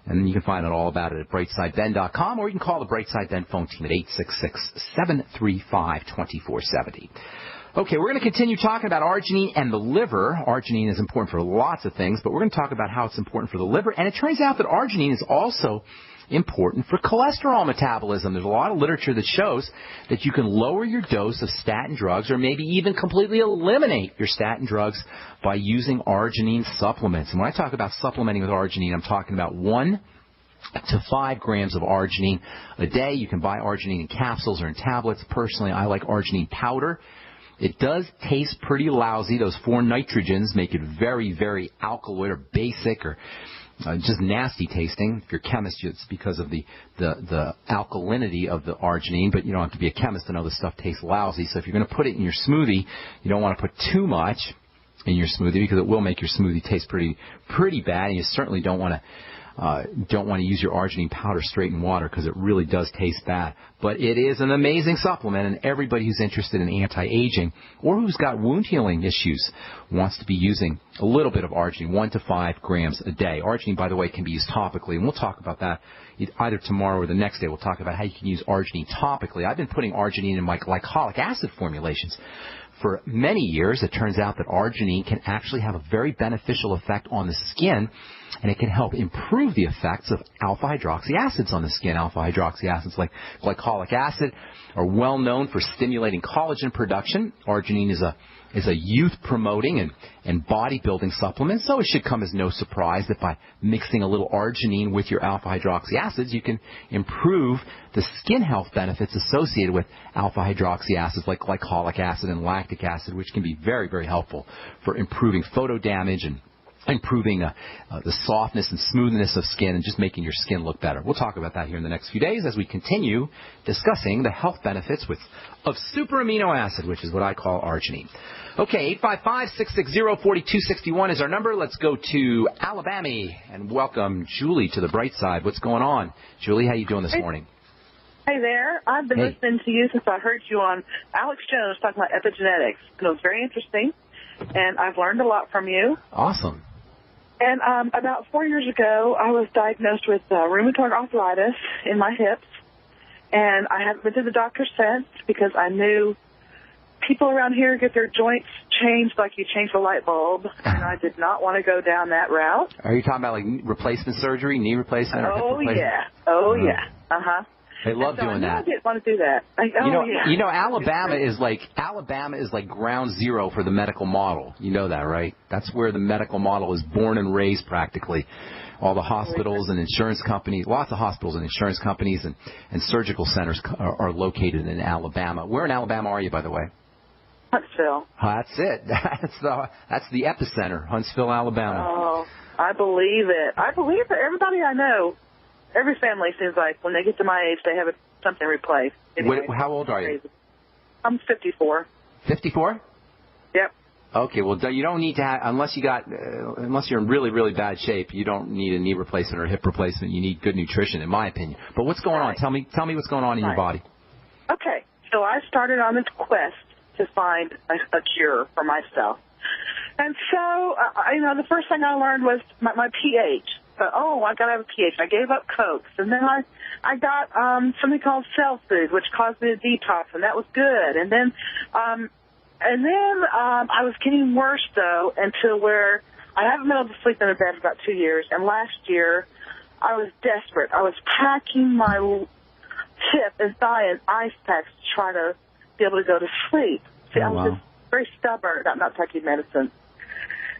And then you can find out all about it at brightsideben.com, or you can call the Brightside Ben phone team at 866-735-2470. Okay, we're going to continue talking about arginine and the liver. Arginine is important for lots of things, but we're going to talk about how it's important for the liver. And it turns out that arginine is also important for cholesterol metabolism. There's a lot of literature that shows that you can lower your dose of statin drugs, or maybe even completely eliminate your statin drugs by using arginine supplements. And when I talk about supplementing with arginine, I'm talking about 1 to 5 grams of arginine a day. You can buy arginine in capsules or in tablets. Personally, I like arginine powder. It does taste pretty lousy. Those 4 nitrogens make it very, very alkaloid or basic, or just nasty tasting. If you're a chemist, it's because of the alkalinity of the arginine, but you don't have to be a chemist to know this stuff tastes lousy. So if you're going to put it in your smoothie, you don't want to put too much in your smoothie, because it will make your smoothie taste pretty bad, and you certainly don't want to use your arginine powder straight in water, because it really does taste bad. But it is an amazing supplement, and everybody who's interested in anti-aging or who's got wound healing issues wants to be using a little bit of arginine, 1 to 5 grams a day. Arginine, by the way, can be used topically, and we'll talk about that either tomorrow or the next day. We'll talk about how you can use arginine topically. I've been putting arginine in my glycolic acid formulations for many years. It turns out that arginine can actually have a very beneficial effect on the skin, and it can help improve the effects of alpha-hydroxy acids on the skin. Alpha-hydroxy acids like glycolic acid are well known for stimulating collagen production. Arginine is a youth-promoting and body-building supplement, so it should come as no surprise that by mixing a little arginine with your alpha-hydroxy acids, you can improve the skin health benefits associated with alpha-hydroxy acids like glycolic acid and lactic acid, which can be very, very helpful for improving photo damage and improving the softness and smoothness of skin and just making your skin look better. We'll talk about that here in the next few days as we continue discussing the health benefits of super amino acid, which is what I call arginine. Okay, 855-660-4261 is our number. Let's go to Alabama and welcome Julie to the bright side. What's going on? Julie, how you doing this morning? Hey there. I've been listening to you since I heard you on Alex Jones talking about epigenetics. It was very interesting, and I've learned a lot from you. Awesome. And about 4 years ago, I was diagnosed with rheumatoid arthritis in my hips, and I haven't been to the doctor since because I knew people around here get their joints changed like you change a light bulb, and I did not want to go down that route. Are you talking about like replacement surgery, knee replacement? Or hip replacement? Yeah. Oh, yeah. Uh-huh. They love doing that. I didn't want to do that. Alabama is like ground zero for the medical model. You know that, right? That's where the medical model is born and raised practically. All the hospitals and insurance companies, lots of hospitals and insurance companies and surgical centers are located in Alabama. Where in Alabama are you, by the way? Huntsville. That's it. That's the epicenter, Huntsville, Alabama. Oh, I believe it. I believe that everybody I know, every family seems like when they get to my age, they have something replaced. Anyway, how old are you? I'm 54. 54? Yep. Okay, well, you don't need to have, unless you're in really, really bad shape, you don't need a knee replacement or a hip replacement. You need good nutrition, in my opinion. But what's going on? Tell me what's going on in your body. Okay, so I started on this quest to find a cure for myself. And so, the first thing I learned was my pH. So, I got to have a pH. I gave up Cokes. And then I got something called Cell Food, which caused me to detox, and that was good. And then I was getting worse, though, until where I haven't been able to sleep in a bed for about 2 years. And last year, I was desperate. I was packing my hip and thigh in ice packs to try to be able to go to sleep. See, I was just very stubborn about not taking medicine.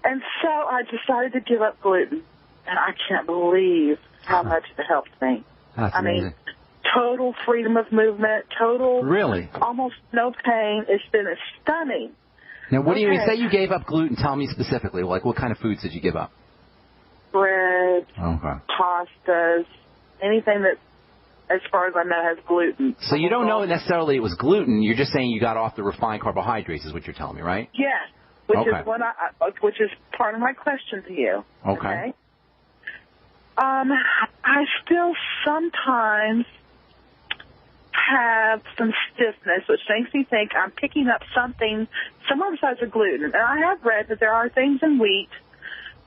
And so I decided to give up gluten. And I can't believe how much it helped me. That's amazing. Mean, total freedom of movement, almost no pain. It's been stunning. Now, what do you mean? Say you gave up gluten. Tell me specifically, like what kind of foods did you give up? Bread, pastas, anything that, as far as I know, has gluten. So you don't know necessarily it was gluten. You're just saying you got off the refined carbohydrates is what you're telling me, right? Yes, which is part of my question to you. Okay. I still sometimes have some stiffness, which makes me think I'm picking up something somewhere besides the gluten. And I have read that there are things in wheat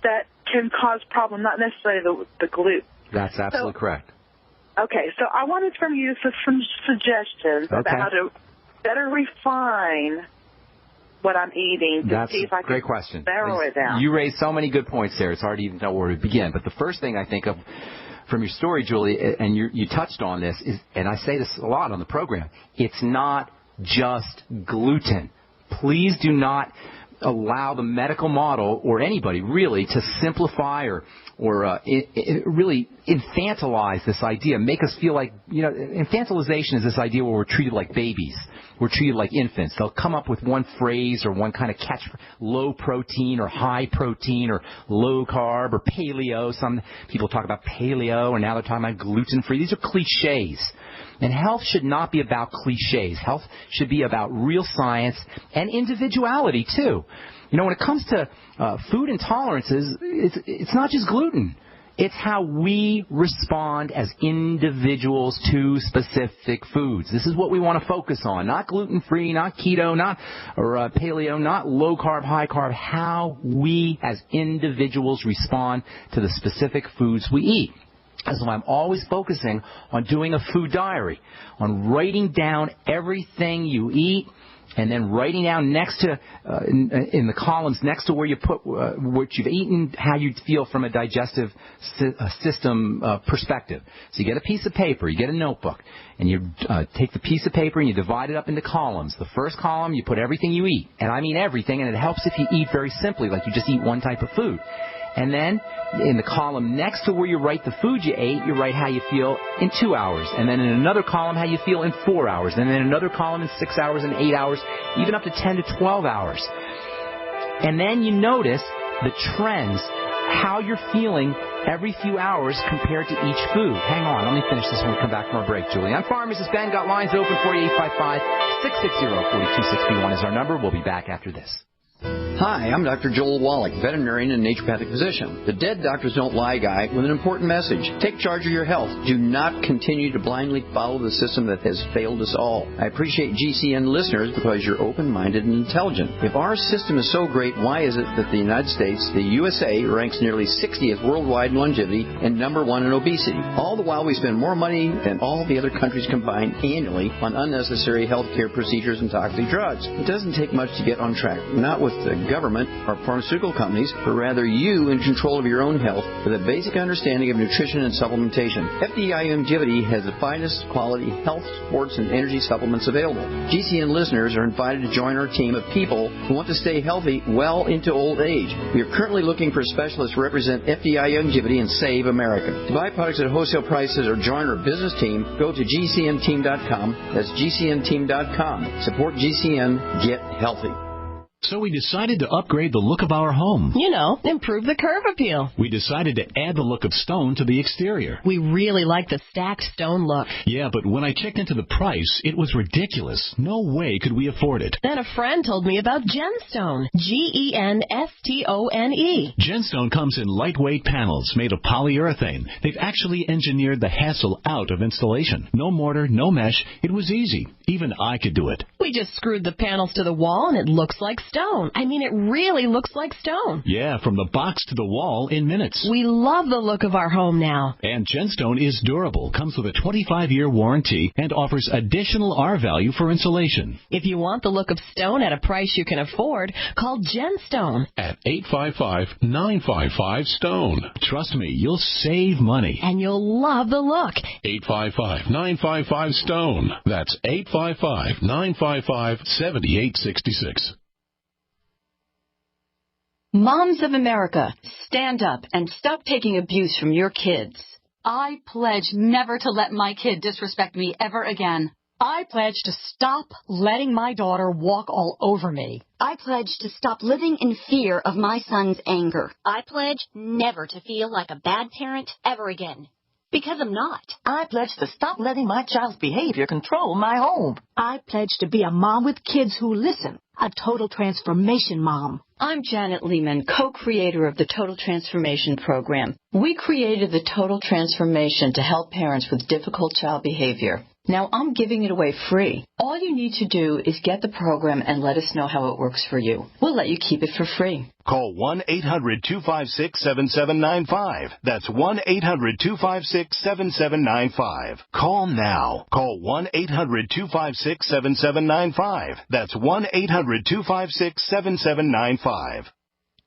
that can cause problem, not necessarily the gluten. That's absolutely correct. Okay, so I wanted from you some suggestions about how to better refine what I'm eating to see if I great can question. narrow it down. You raised so many good points there. It's hard to even know where to begin. But the first thing I think of from your story, Julie, and you touched on this, is, and I say this a lot on the program, it's not just gluten. Please do not allow the medical model or anybody really to simplify or really infantilize this idea, make us feel like, infantilization is this idea where we're treated like babies. We're treated like infants. They'll come up with one phrase or one kind of catch, low protein or high protein or low carb or paleo. Some people talk about paleo, and now they're talking about gluten-free. These are cliches. And health should not be about cliches. Health should be about real science and individuality, too. When it comes to food intolerances, it's not just gluten. It's how we respond as individuals to specific foods. This is what we want to focus on. Not gluten-free, not keto, not paleo, not low-carb, high-carb. How we as individuals respond to the specific foods we eat. That's why I'm always focusing on doing a food diary, on writing down everything you eat, and then writing down next to, in the columns next to where you put what you've eaten, how you feel from a digestive system perspective. So you get a piece of paper, you get a notebook, and you take the piece of paper and you divide it up into columns. The first column, you put everything you eat, and I mean everything, and it helps if you eat very simply, like you just eat one type of food. And then in the column next to where you write the food you ate, you write how you feel in 2 hours. And then in another column, how you feel in 4 hours. And then in another column in 6 hours and 8 hours, even up to 10 to 12 hours. And then you notice the trends, how you're feeling every few hours compared to each food. Hang on, let me finish this when we come back from our break, Julie. I'm Pharmacist Ben. Got lines open for you, 855-660-4261 is our number. We'll be back after this. Hi, I'm Dr. Joel Wallach, veterinarian and naturopathic physician. The Dead Doctors Don't Lie guy with an important message. Take charge of your health. Do not continue to blindly follow the system that has failed us all. I appreciate GCN listeners because you're open-minded and intelligent. If our system is so great, why is it that the United States, the USA, ranks nearly 60th worldwide in longevity and number 1 in obesity? All the while we spend more money than all the other countries combined annually on unnecessary health care procedures and toxic drugs. It doesn't take much to get on track. Not with the government or pharmaceutical companies, but rather you in control of your own health with a basic understanding of nutrition and supplementation. FDI Longevity has the finest quality health, sports, and energy supplements available. GCN listeners are invited to join our team of people who want to stay healthy well into old age. We are currently looking for specialists to represent FDI Longevity and Save America. To buy products at wholesale prices or join our business team, go to GCNteam.com. That's GCNteam.com. Support GCN. Get healthy. So we decided to upgrade the look of our home. Improve the curve appeal. We decided to add the look of stone to the exterior. We really like the stacked stone look. Yeah, but when I checked into the price, it was ridiculous. No way could we afford it. Then a friend told me about Genstone. Genstone. Genstone comes in lightweight panels made of polyurethane. They've actually engineered the hassle out of installation. No mortar, no mesh. It was easy. Even I could do it. We just screwed the panels to the wall and it looks like stone. I mean, it really looks like stone. Yeah, from the box to the wall in minutes. We love the look of our home now. And Genstone is durable, comes with a 25-year warranty, and offers additional R-value for insulation. If you want the look of stone at a price you can afford, call Genstone at 855-955-STONE. Trust me, you'll save money. And you'll love the look. 855-955-STONE. That's 855-955-7866. Moms of America, stand up and stop taking abuse from your kids. I pledge never to let my kid disrespect me ever again. I pledge to stop letting my daughter walk all over me. I pledge to stop living in fear of my son's anger. I pledge never to feel like a bad parent ever again. Because I'm not. I pledge to stop letting my child's behavior control my home. I pledge to be a mom with kids who listen. A total transformation mom. I'm Janet Lehman, co-creator of the Total Transformation Program. We created the Total Transformation to help parents with difficult child behavior. Now I'm giving it away free. All you need to do is get the program and let us know how it works for you. We'll let you keep it for free. Call 1-800-256-7795. That's 1-800-256-7795. Call now. Call 1-800-256-7795. That's 1-800-256-7795.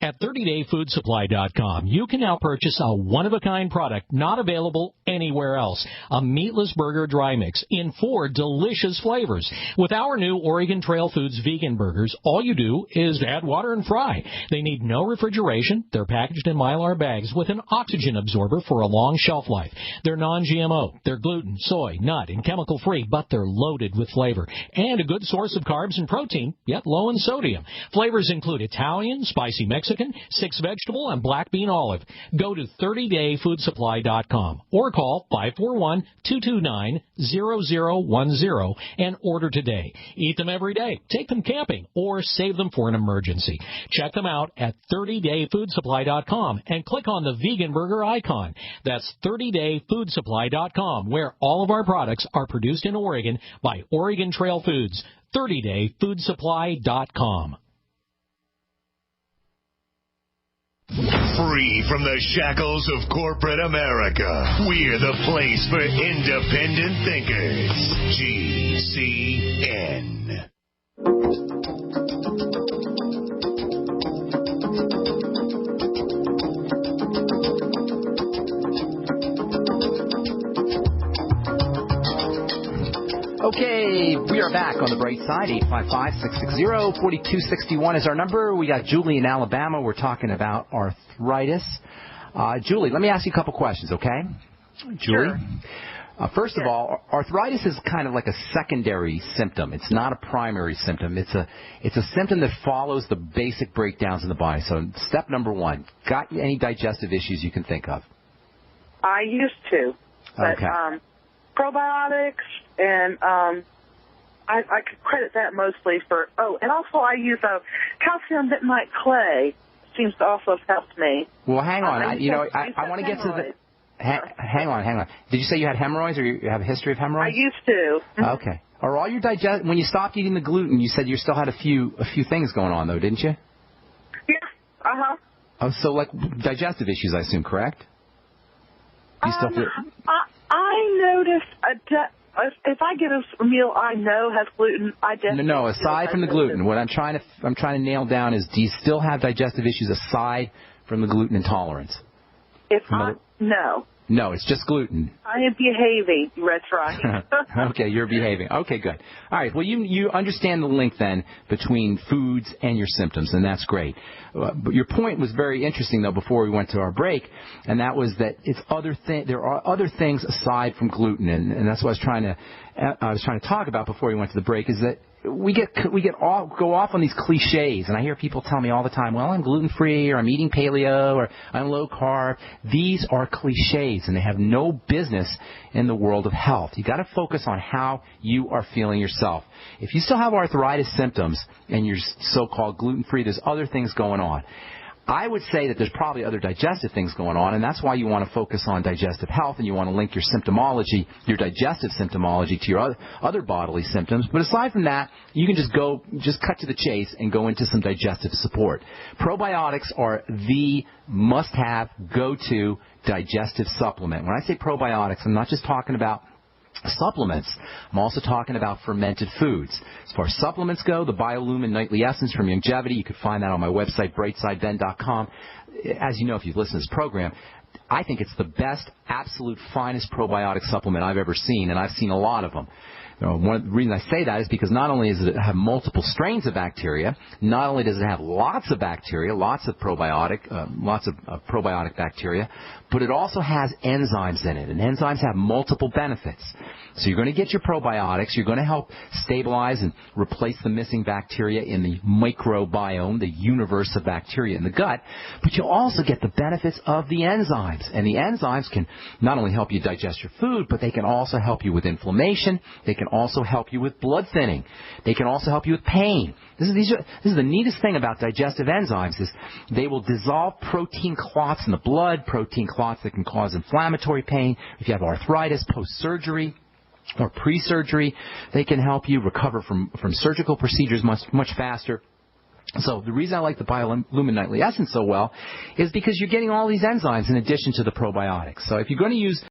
At 30dayfoodsupply.com, you can now purchase a one-of-a-kind product not available anywhere else. A meatless burger dry mix in 4 delicious flavors. With our new Oregon Trail Foods vegan burgers, all you do is add water and fry. They need no refrigeration. They're packaged in Mylar bags with an oxygen absorber for a long shelf life. They're non-GMO. They're gluten, soy, nut, and chemical-free, but they're loaded with flavor. And a good source of carbs and protein, yet low in sodium. Flavors include Italian, spicy Mexican, 6 vegetable, and black bean olive. Go to 30dayfoodsupply.com or call 541-229-0010 and order today. Eat them every day, take them camping, or save them for an emergency. Check them out at 30dayfoodsupply.com and click on the vegan burger icon. That's 30dayfoodsupply.com, where all of our products are produced in Oregon by Oregon Trail Foods. 30dayfoodsupply.com. Free from the shackles of corporate America, we're the place for independent thinkers. GCN. Okay, we are back on the bright side. 855-660-4261 is our number. We got Julie in Alabama. We're talking about arthritis. Julie, let me ask you a couple questions, okay? Julie? Sure. First of all, arthritis is kind of like a secondary symptom. It's not a primary symptom. It's a symptom that follows the basic breakdowns in the body. So step number 1, got any digestive issues you can think of? I used to. But, okay. Probiotics, and I could credit that mostly for, and also I use calcium bentonite clay. Seems to also have helped me. Well, hang on. I want to get to the... Hang on. Did you say you had hemorrhoids, or you have a history of hemorrhoids? I used to. Okay. Are all your when you stopped eating the gluten, you said you still had a few things going on, though, didn't you? Yeah. Uh-huh. Oh, so like digestive issues, I assume, correct? You still feel... I noticed if I get a meal I know has gluten, I definitely... No, aside from the gluten, what I'm trying to nail down is, do you still have digestive issues aside from the gluten intolerance? No. No, it's just gluten. I am behaving. That's right. Okay, you're behaving. Okay, good. All right, well, you understand the link, then, between foods and your symptoms, and that's great. But your point was very interesting, though, before we went to our break, and that was that there are other things aside from gluten, and that's what I was trying to talk about before we went to the break, is that we go off on these cliches, and I hear people tell me all the time, well, I'm gluten-free, or I'm eating paleo, or I'm low-carb. These are cliches, and they have no business in the world of health. You've got to focus on how you are feeling yourself. If you still have arthritis symptoms and you're so-called gluten-free, there's other things going on. I would say that there's probably other digestive things going on, and that's why you want to focus on digestive health, and you want to link your symptomology, your digestive symptomology, to your other bodily symptoms. But aside from that, you can just cut to the chase and go into some digestive support. Probiotics are the must-have, go-to digestive supplement. When I say probiotics, I'm not just talking about supplements. I'm also talking about fermented foods. As far as supplements go, the BioLumin Nightly Essence from Longevity, you can find that on my website, brightsideben.com. As you know, if you've listened to this program, I think it's the best, absolute finest probiotic supplement I've ever seen, and I've seen a lot of them. One of the reasons I say that is because not only does it have multiple strains of bacteria, not only does it have lots of bacteria, lots of probiotic bacteria, but it also has enzymes in it, and enzymes have multiple benefits. So you're going to get your probiotics, you're going to help stabilize and replace the missing bacteria in the microbiome, the universe of bacteria in the gut, but you'll also get the benefits of the enzymes. And the enzymes can not only help you digest your food, but they can also help you with inflammation. They can also help you with blood thinning. They can also help you with pain. This is the neatest thing about digestive enzymes is they will dissolve protein clots in the blood, protein clots that can cause inflammatory pain. If you have arthritis post-surgery, or pre-surgery. They can help you recover from surgical procedures much faster. So the reason I like the BioLumin Nightly Essence so well is because you're getting all these enzymes in addition to the probiotics. So if you're going to use